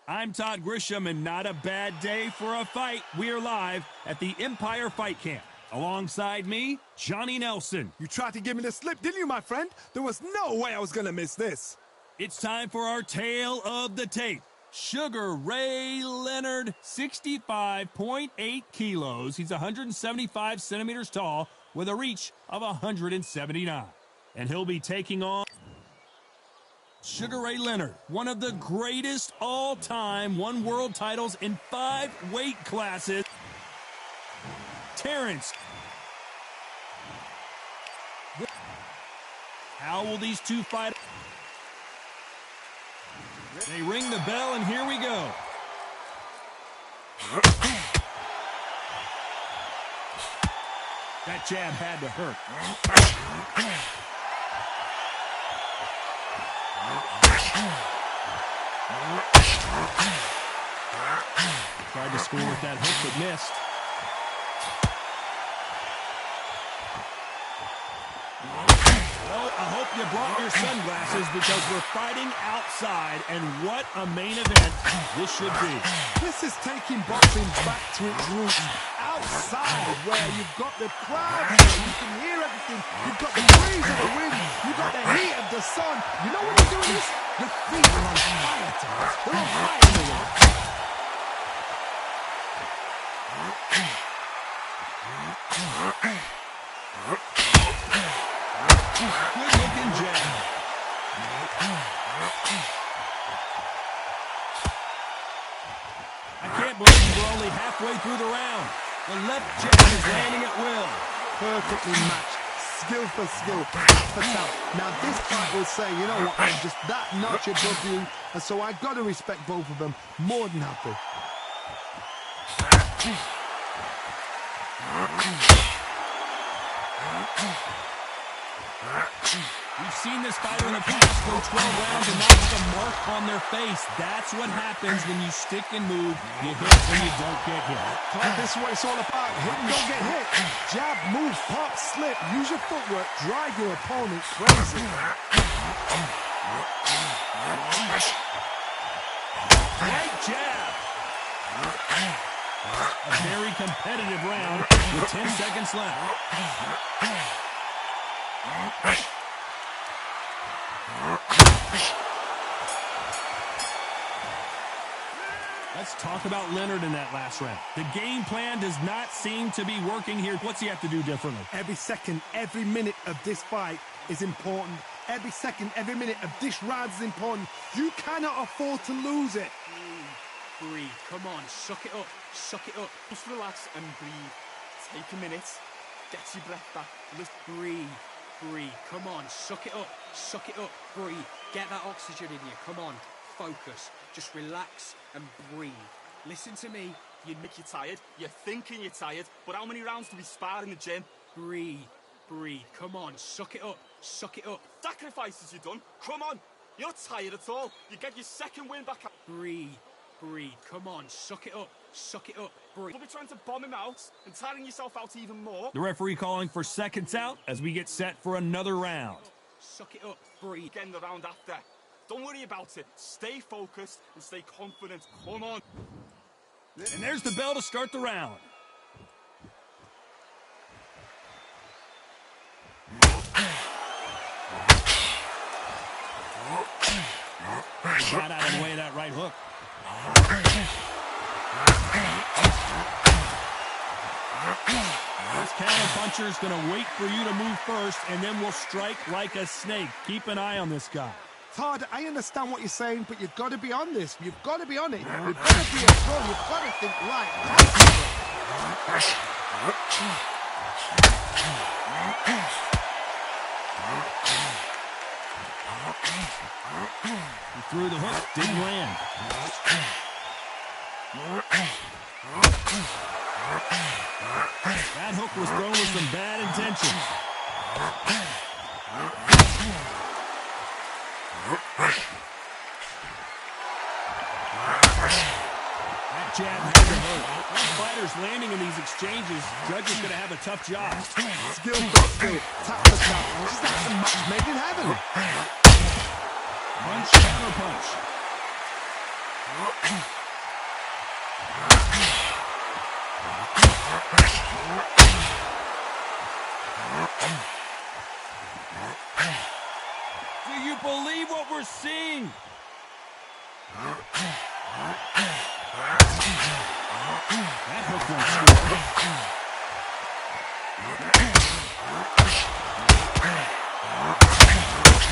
I'm Todd Grisham, and not a bad day for a fight. We're live at the Empire Fight Camp. Alongside me, Johnny Nelson. You tried to give me the slip, didn't you, my friend? There was no way I was going to miss this. It's time for our tale of the tape. Sugar Ray Leonard, 65.8 kilos. He's 175 centimeters tall with a reach of 179. And he'll be taking on Sugar Ray Leonard, one of the greatest all-time, won world titles in 5 weight classes. Terrence. How will these two fight? They ring the bell, and here we go. That jab had to hurt. Tried to score with that hook, but missed. Well, I hope you brought your sunglasses because we're fighting outside, and what a main event this should be. This is taking boxing back to its roots. Outside, where you've got the crowd, you can hear everything. You've got the breeze of the wind. You've got the heat of the sun. You know when you're doing this? Your feet are on fire, Terrence. They're on fire in the world. Good-looking jab. I can't believe we're only halfway through the round. The left jab is landing at will. Perfectly matched. Skill for skill, talent for talent. Now this fight will say, you know what, I'm just that notch above you, and so I got to respect both of them. More than happy. We've seen this fighter in the past go 12 rounds and not with a mark on their face. That's what happens when you stick and move. You hit and you don't get hit. Todd, this is what it's all about. Hit and don't get hit. Jab, move, pop, slip. Use your footwork. Drive your opponent crazy. Right jab. A very competitive round with 10 seconds left. Let's talk about Leonard in that last round. The game plan does not seem to be working here. What's he have to do differently? Every second, every minute of this fight is important. Every second, every minute of this round is important. You cannot afford to lose it. Breathe. Come on, suck it up. Suck it up. Just relax and breathe. Take a minute. Get your breath back. Let's breathe. Breathe. Come on, suck it up. Suck it up. Breathe. Get that oxygen in you. Come on. Focus. Just relax and breathe. Listen to me. You think you're tired. You're thinking you're tired. But how many rounds do we spar in the gym? Breathe. Breathe. Come on, suck it up. Suck it up. Sacrifices you've done. Come on. You're not tired at all. You get your second win back. Breathe. Breathe. Come on, suck it up. Suck it up. Breathe. You'll be trying to bomb him out and tiring yourself out even more. The referee calling for seconds out as we get set for another round. Suck it up. Breathe. Again the round after. Don't worry about it. Stay focused and stay confident. Come on. And there's the bell to start the round. Got out of the way of that right hook. This counter-puncher is going to wait for you to move first, and then we'll strike like a snake. Keep an eye on this guy. Todd, I understand what you're saying, but you've got to be on this. You've got to be on it. You've got to be a pro. You've got to think right. He threw the hook, didn't land. That hook was thrown with some bad intentions. That jab had to hurt. All fighters landing in these exchanges, judges going to have a tough job. Skill for skill, tap for tap. Just like a match made in heaven. Punch, counter punch. you believe what we're seeing? That hook won't score.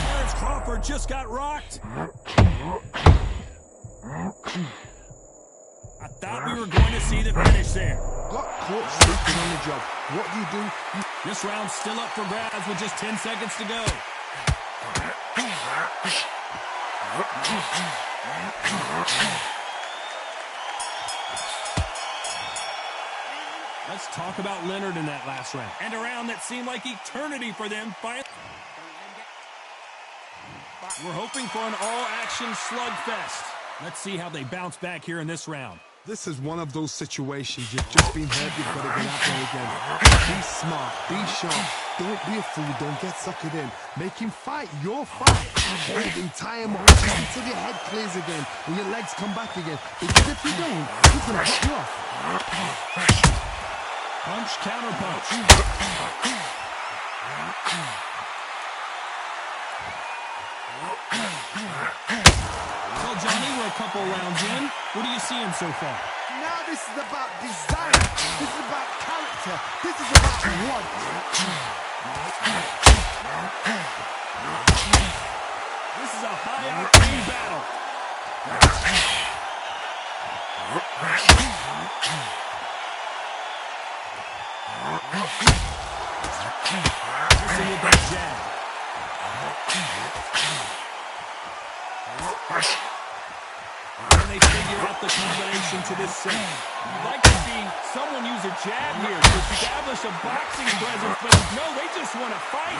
Lawrence Crawford just got rocked. I thought we were going to see the finish there. Got caught sleeping on the job. What do? This round's still up for grabs with just 10 seconds to go. Let's talk about Leonard in that last round. And a round that seemed like eternity for them. We're hoping for an all-action slugfest. Let's see how they bounce back here in this round. This is one of those situations. You've just been hurt, you've got to get out there again. Be smart, be sharp. Don't be a fool, don't get suckered in. Make him fight your fight. Hold him, tie him up, until your head clears again and your legs come back again. Because if you don't, he's going to cut you off. Punch, counter punch. Well, Johnny, we're a couple rounds in. What are you seeing so far? Now this is about design. This is about character. This is about what. This is a high-octane battle. Missing with that jab. And they figure out the combination to this set. You'd like to see someone use a jab here to establish a boxing presence, but no, they just want to fight.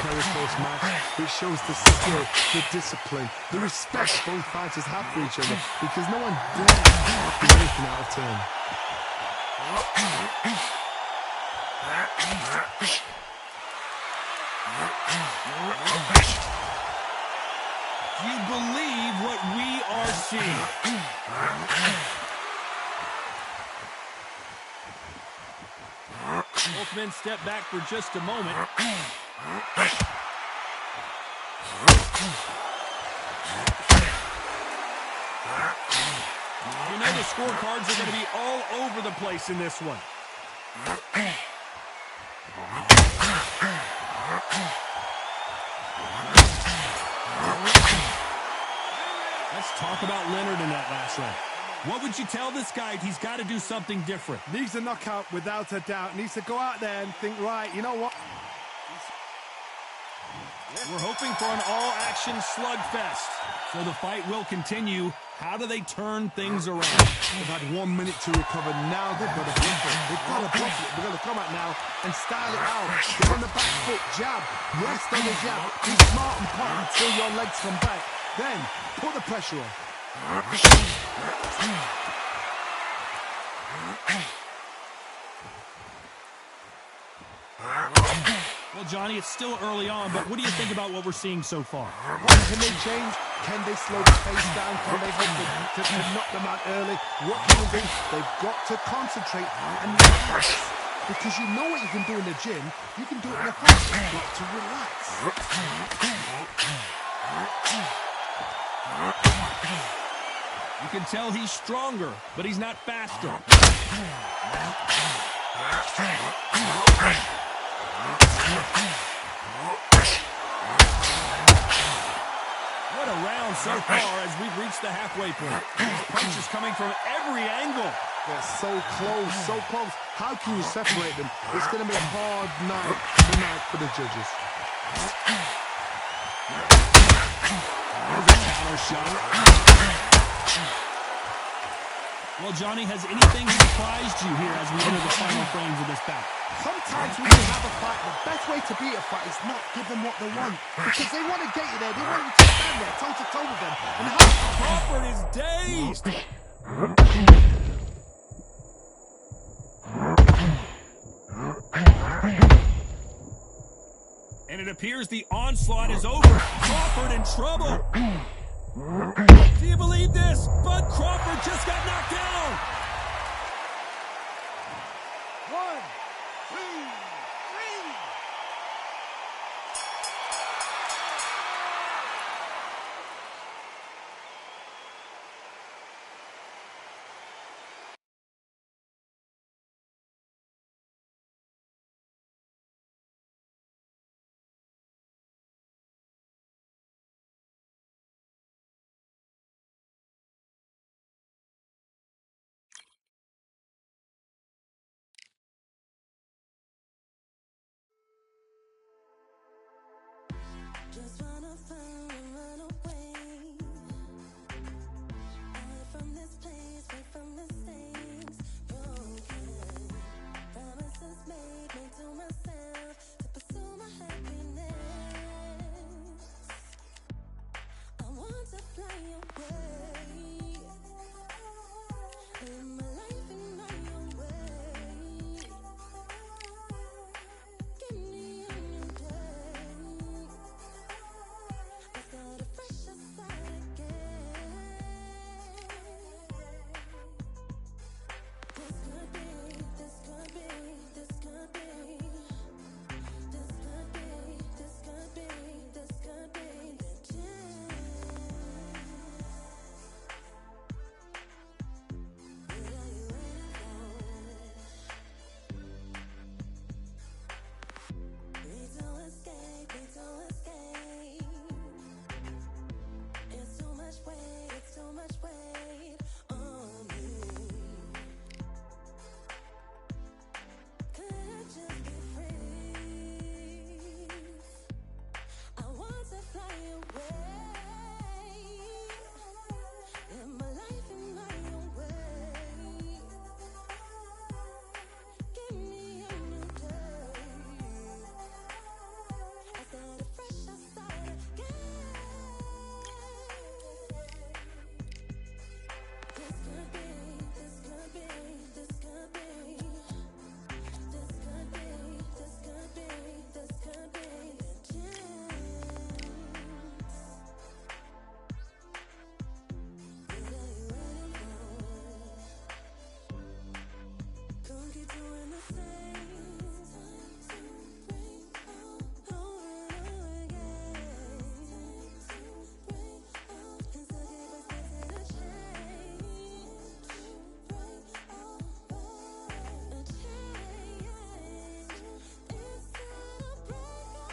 Very close match. It shows the skill, the discipline, the respect both fighters have for each other, because no one dares do anything out of turn. Do you believe what we are seeing? Both men step back for just a moment. You know the scorecards are going to be all over the place in this one. Let's talk about Leonard in that last round. What would you tell this guy? He's got to do something different. Needs a knockout without a doubt. Needs to go out there and think, right, you know what? We're hoping for an all-action slugfest. So the fight will continue. How do they turn things around? They've had 1 minute to recover. Now they've got to bluff it. They've got to bluff it. They've got to come out now and style it out. Get on the back foot, jab. Rest on the jab. Be smart and pop until your legs come back. Then put the pressure on. Well, Johnny, it's still early on, but what do you think about what we're seeing so far? What can they change? Can they slow the pace down? Can they hope to knock them out early? What can they do? They've got to concentrate and relax. Because you know what you can do in the gym, you can do it in a fight. You've got to relax. You can tell he's stronger, but he's not faster. What a round so far as we've reached the halfway point. These punches coming from every angle. They're so close, so close. How can you separate them? It's going to be a hard night tonight for the judges. There's a counter shot. Well, Johnny, has anything surprised you here as we enter the final frames of this bout? Sometimes when you have a fight, the best way to beat a fight is not give them what they want. Because they want to get you there. They want you to stand there toe-to-toe with them. And how Crawford is dazed. And it appears the onslaught is over. Crawford in trouble. Do you believe this? Bud Crawford just got knocked down. 1, 2, 3. Just wanna find and run away. Away from this place, away from mistakes. Broken promises made to myself to pursue my happiness. I want to fly away. Live my life in my own way. Give me a new day. I start a fresh start again. This could be, this could be, this could be. This could be, this could be, this could be the chance. What are you waiting for? Need to escape, need to escape. It's too much weight, it's too much weight on me. Could I just be free? I want to fly away. Live my life in my own way. Give me a new day. I start a fresh, I start again. This could be, this could be, this could be. This could be, this could be, this could be the chance. What are you waiting for? Don't keep doing the same. Time to break out, over again. Time to break out, and so give us a change. Break out, a change. It's gonna break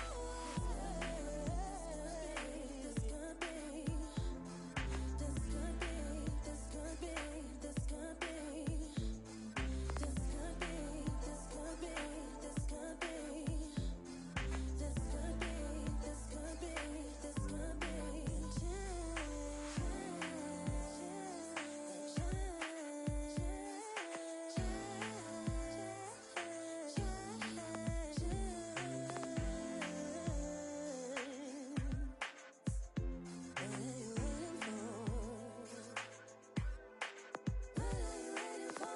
away. This could be, this could be, this could be, this could be. This could be, this could be, this could be. This could be, this could be, this could be. What are you waiting for? What are you waiting for?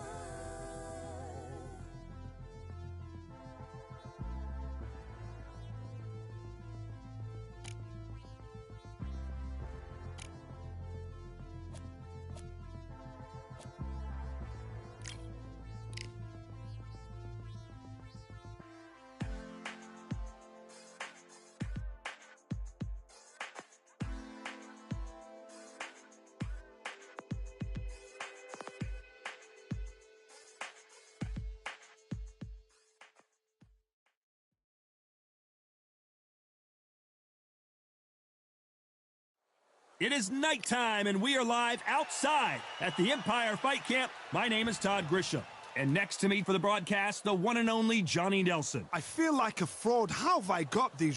It is nighttime, and we are live outside at the Empire Fight Camp. My name is Todd Grisham, and next to me for the broadcast, the one and only Johnny Nelson. I feel like a fraud. How have I got these?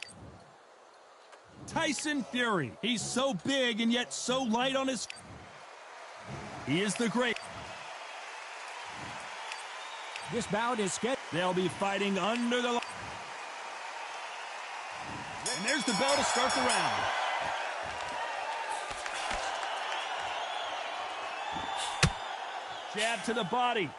Tyson Fury. He's so big and yet so light on his... He is the great... This bout is scheduled. They'll be fighting under the... And there's the bell to start the round. Jab to the body.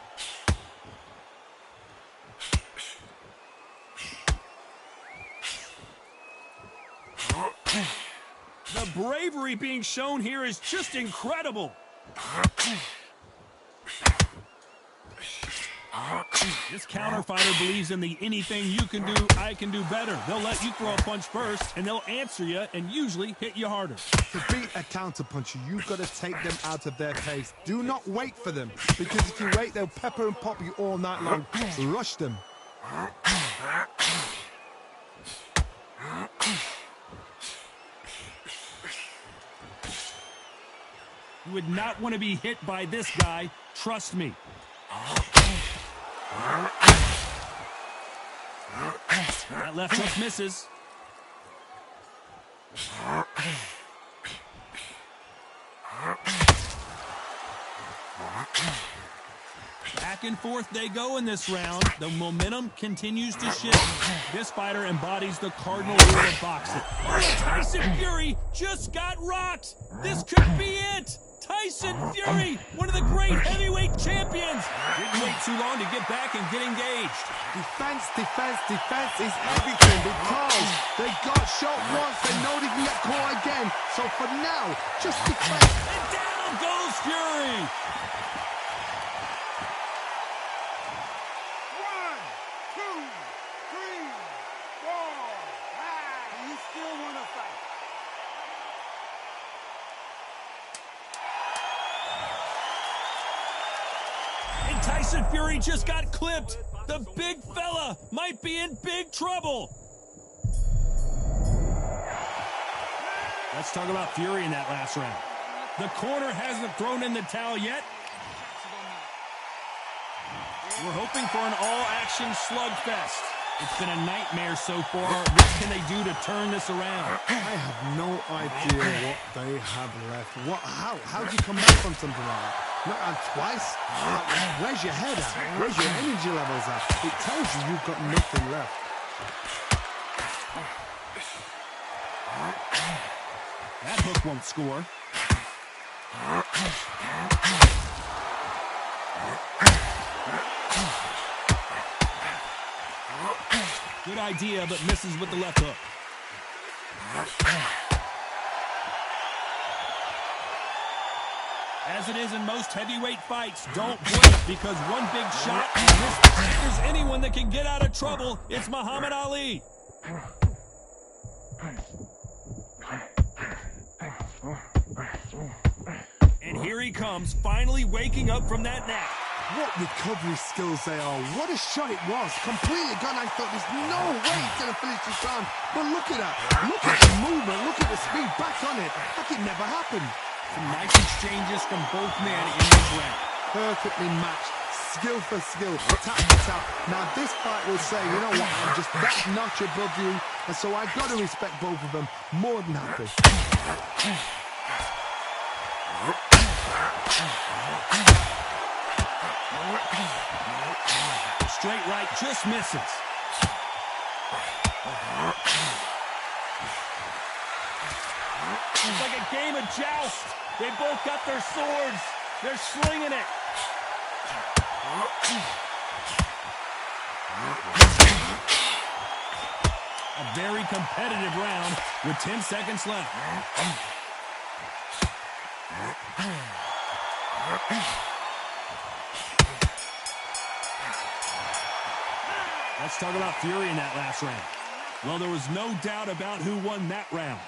The bravery being shown here is just incredible. This counter fighter believes in the anything you can do, I can do better. They'll let you throw a punch first, and they'll answer you and usually hit you harder. To beat a counterpuncher, you've got to take them out of their pace. Do not wait for them, because if you wait, they'll pepper and pop you all night long. Rush them. You would not want to be hit by this guy. Trust me. That left hook misses. Back and forth they go in this round. The momentum continues to shift. This fighter embodies the cardinal rule of boxing. Oh, Tyson Fury just got rocked. This could be it. Tyson Fury, one of the great heavyweight champions. Didn't wait too long to get back and get engaged. Defense, defense, defense is everything because they got shot once. They know they can get caught again. So for now, just defense. And down goes Fury. 1, 2, 3, 4. You still want to fight? And Tyson Fury just got clipped. The big fella might be in big trouble. Let's talk about Fury in that last round. The corner hasn't thrown in the towel yet. We're hoping for an all-action slugfest. It's been a nightmare so far. What can they do to turn this around? I have no idea what they have left. How do you come back from something like that? Not twice? Where's your head at? Where's your energy levels at? It tells you you've got nothing left. That hook won't score. Good idea, but misses with the left hook. As it is in most heavyweight fights, don't blink because one big shot, if there's anyone that can get out of trouble, it's Muhammad Ali. And here he comes, finally waking up from that nap. What recovery skills they are. What a shot it was. Completely gone. I thought there's no way he's going to finish this round. But look at that. Look at the movement. Look at the speed. Back on it. Like it never happened. Some nice exchanges from both men in this round. Perfectly matched. Skill for skill. Tap for tap. Now this fight will say, you know what, I'm just that notch above you. And so I've got to respect both of them. More than happy. Straight right just misses. It's like a game of joust. They both got their swords. They're slinging it. A very competitive round with 10 seconds left. Let's talk about Fury in that last round. Well, there was no doubt about who won that round.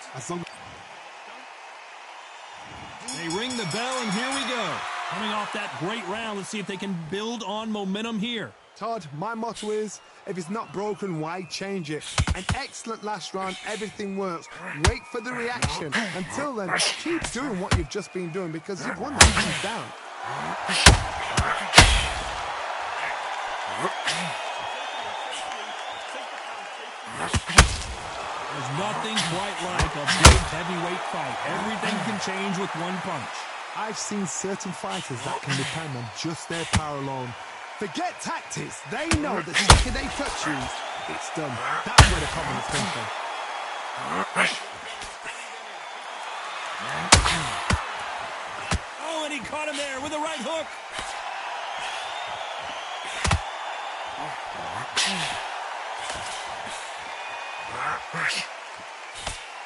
They ring the bell, and here we go. Coming off that great round, let's see if they can build on momentum here. Todd, my motto is, if it's not broken, why change it? An excellent last round, everything works. Wait for the reaction. Until then, keep doing what you've just been doing because you've won the hands down. There's nothing quite like a big heavyweight fight. Everything can change with one punch. I've seen certain fighters that can depend on just their power alone. Forget tactics. They know the second they touch you, it's done. That's where the confidence comes from. Oh, and he caught him there with a right hook.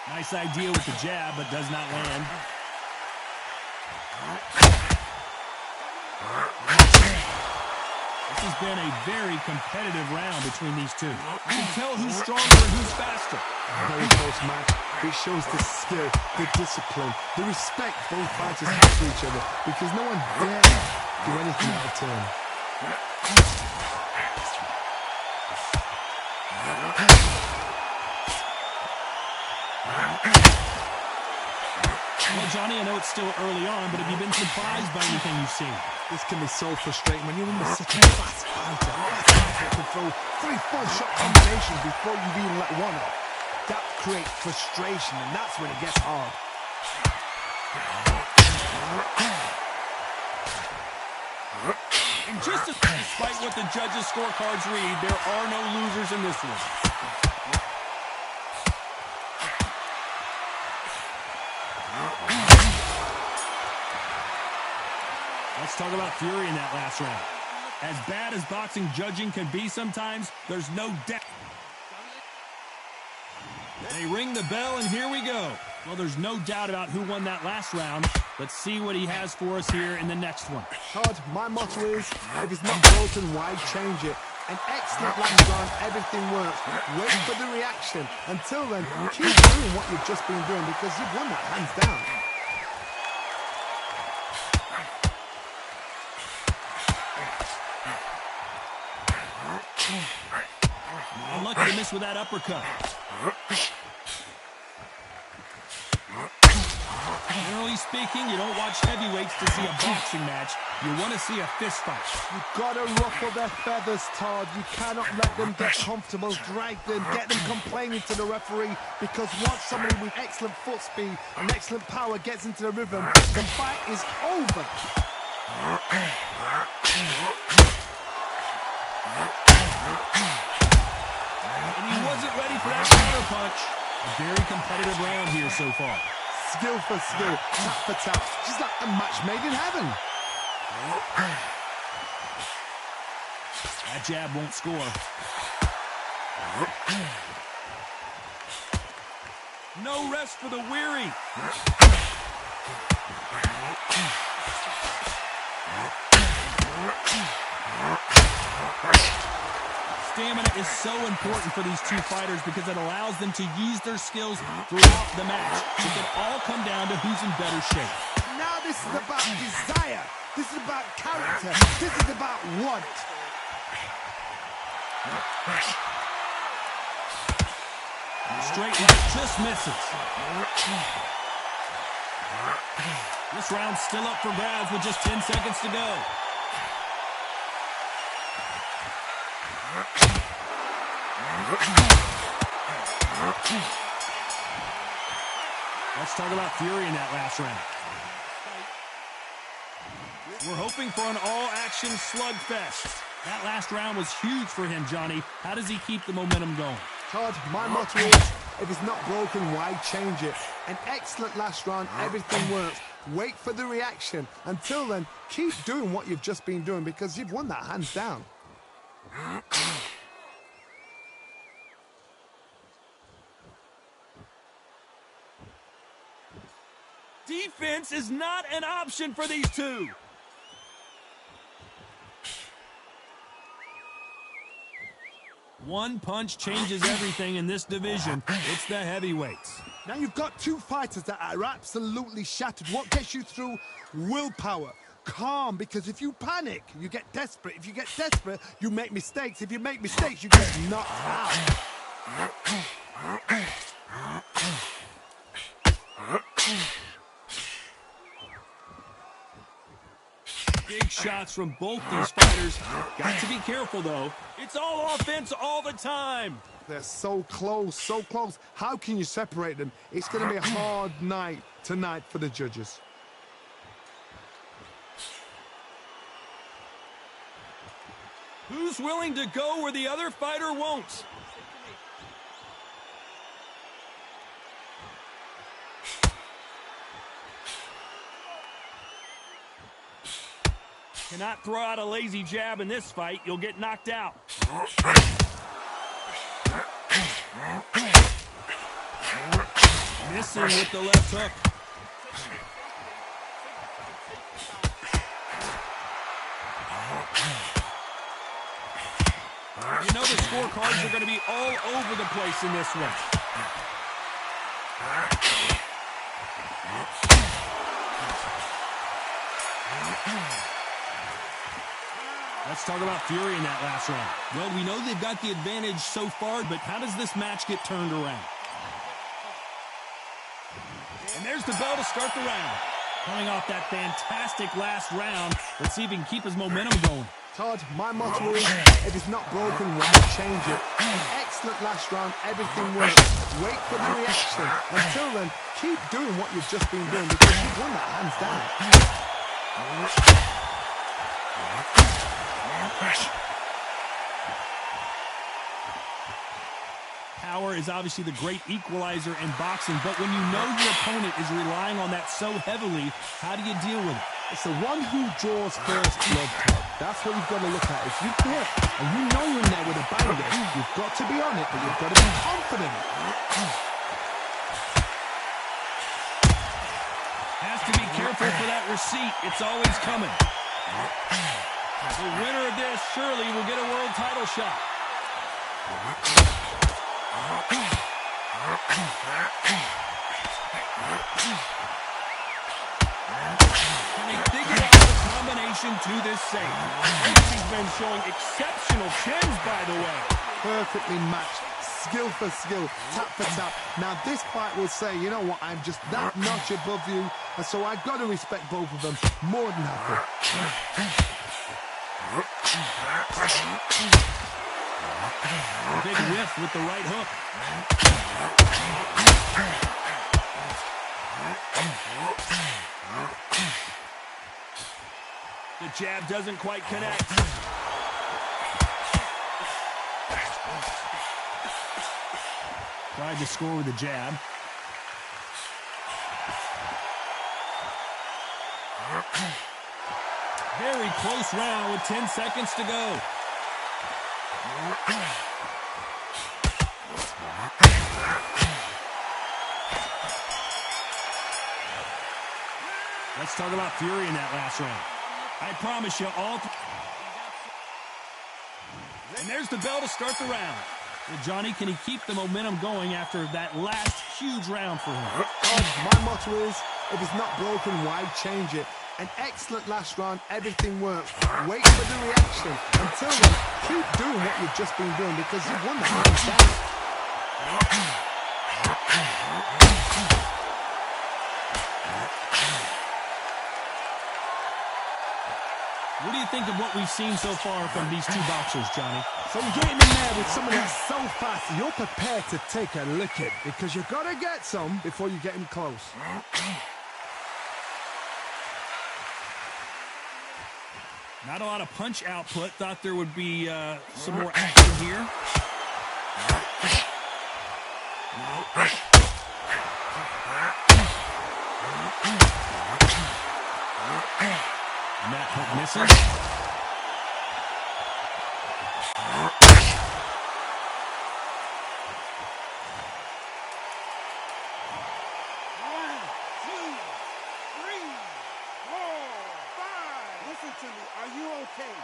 Nice idea with the jab, but does not land. This has been a very competitive round between these two. You can tell who's stronger and who's faster. Very close match. It shows the skill, the discipline, the respect both fighters have for each other because no one dares do anything out of turn. Well, Johnny, I know it's still early on, but have you been surprised by anything you've seen? This can be so frustrating when you're under such a fast fighter. Fast fighter can throw 3-4 shot combinations before you've even let one off. That creates frustration, and that's when it gets hard. And just despite what the judges' scorecards read, there are no losers in this one. Let's talk about fury in that last round. As bad as boxing judging can be sometimes, there's no doubt. They ring the bell, and here we go. Well, there's no doubt about who won that last round. Let's see what he has for us here in the next one. Todd, my motto is, if it's not broken, why change it? An excellent last round, everything works. Wait for the reaction. Until then, keep doing what you've just been doing because you've won that hands down. Unlucky to miss with that uppercut. Generally speaking, you don't watch heavyweights to see a boxing match. You want to see a fist fight. You've got to ruffle their feathers, Todd. You cannot let them get comfortable, drag them, get them complaining to the referee, because once somebody with excellent foot speed and excellent power gets into the rhythm, the fight is over. And he wasn't ready for that counter punch. A very competitive round here so far. Skill for skill, tap for tap. Just like a match made in heaven. That jab won't score. No rest for the weary. Stamina is so important for these two fighters because it allows them to use their skills throughout the match. It can all come down to who's in better shape. Now this is about desire. This is about character. This is about want. Straight right just misses. This round's still up for grabs with just 10 seconds to go. Let's talk about fury in that last round. We're hoping for an all-action slugfest. That last round was huge for him, Johnny. How does he keep the momentum going? Todd, my motto is, if it's not broken, why change it? An excellent last round, everything works. Wait for the reaction. Until then, keep doing what you've just been doing because you've won that hands down. Defense is not an option for these two. One punch changes everything in this division. It's the heavyweights. Now you've got two fighters that are absolutely shattered. What gets you through? Willpower. Calm, because if you panic, you get desperate. If you get desperate, you make mistakes. If you make mistakes, you get knocked out. Big shots from both these fighters. Got to be careful, though. It's all offense all the time. They're so close, so close. How can you separate them? It's going to be a hard night tonight for the judges. Who's willing to go where the other fighter won't? Cannot throw out a lazy jab in this fight. You'll get knocked out. Missing with the left hook. You know the scorecards are going to be all over the place in this one. Let's talk about fury in that last round. Well, we know they've got the advantage so far, but how does this match get turned around? And there's the bell to start the round. Coming off that fantastic last round, let's see if he can keep his momentum going. Todd, my motto is, if it's not broken, why change it? An excellent last round, everything works. Wait for the reaction. Until then, keep doing what you've just been doing because you've won that hands down. Power is obviously the great equalizer in boxing, but when you know your opponent is relying on that so heavily, how do you deal with it? It's the one who draws first blood. That's what you've got to look at. If you hit and you know you're in there with a banger, you've got to be on it, but you've got to be confident. Has to be careful for that receipt. It's always coming. The winner of this surely will get a world title shot. And they figured out the combination to this save. He's been showing exceptional chins, by the way. Perfectly matched, skill for skill, tap for tap. Now this fight will say, you know what, I'm just that notch above you, and so I've got to respect both of them more than happy. Big whiff with the right hook. The jab doesn't quite connect. Tried to score with a jab. Very close round with 10 seconds to go. Let's talk about Fury in that last round. I promise you all. And there's the bell to start the round. Well, Johnny, can he keep the momentum going after that last huge round for him? My motto is, if it's not broken, why change it? An excellent last round, everything works. Wait for the reaction. Until then, keep doing what you've just been doing because you've won the hands down. What do you think of what we've seen so far from these two boxers, Johnny? So you get him in there with someone that's so fast, you're prepared to take a licking because you've got to get some before you get him close. Not a lot of punch output. Thought there would be some more action here. And that hook misses. Are you okay?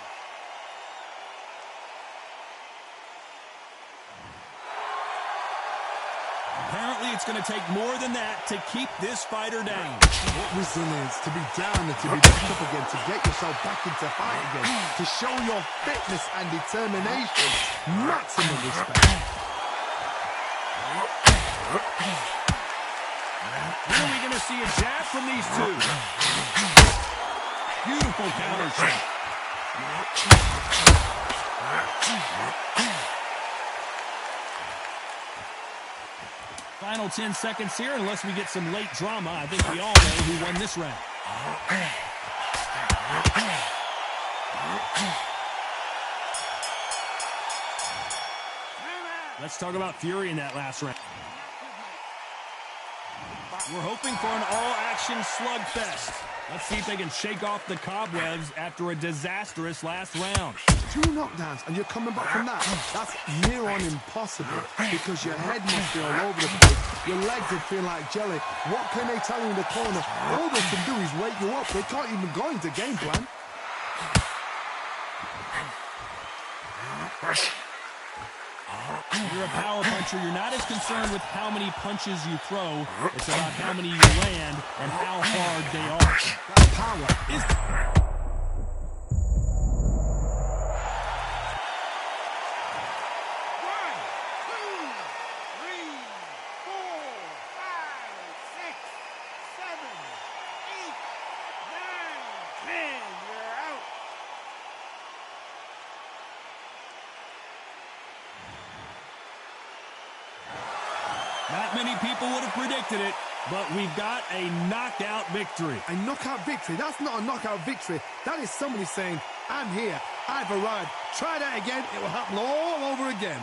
Apparently, it's going to take more than that to keep this fighter down. What resilience to be down and to be back up again, to get yourself back into fight again, to show your fitness and determination. Maximum respect. When are we going to see a jab from these two? Beautiful counter shot. Final 10 seconds here, unless we get some late drama. I think we all know who won this round. Let's talk about Fury in that last round. We're hoping for an all-action slugfest. Let's see if they can shake off the cobwebs after a disastrous last round. 2 knockdowns and you're coming back from that. That's near on impossible because your head must be all over the place. Your legs would feel like jelly. What can they tell you in the corner? All they can do is wake you up. They can't even go into game plan. You're a power puncher. You're not as concerned with how many punches you throw. It's about how many you land and how hard they are. That power is... Not many people would have predicted it, but we've got a knockout victory. A knockout victory? That's not a knockout victory. That is somebody saying, I'm here, I've arrived. Try that again, it will happen all over again.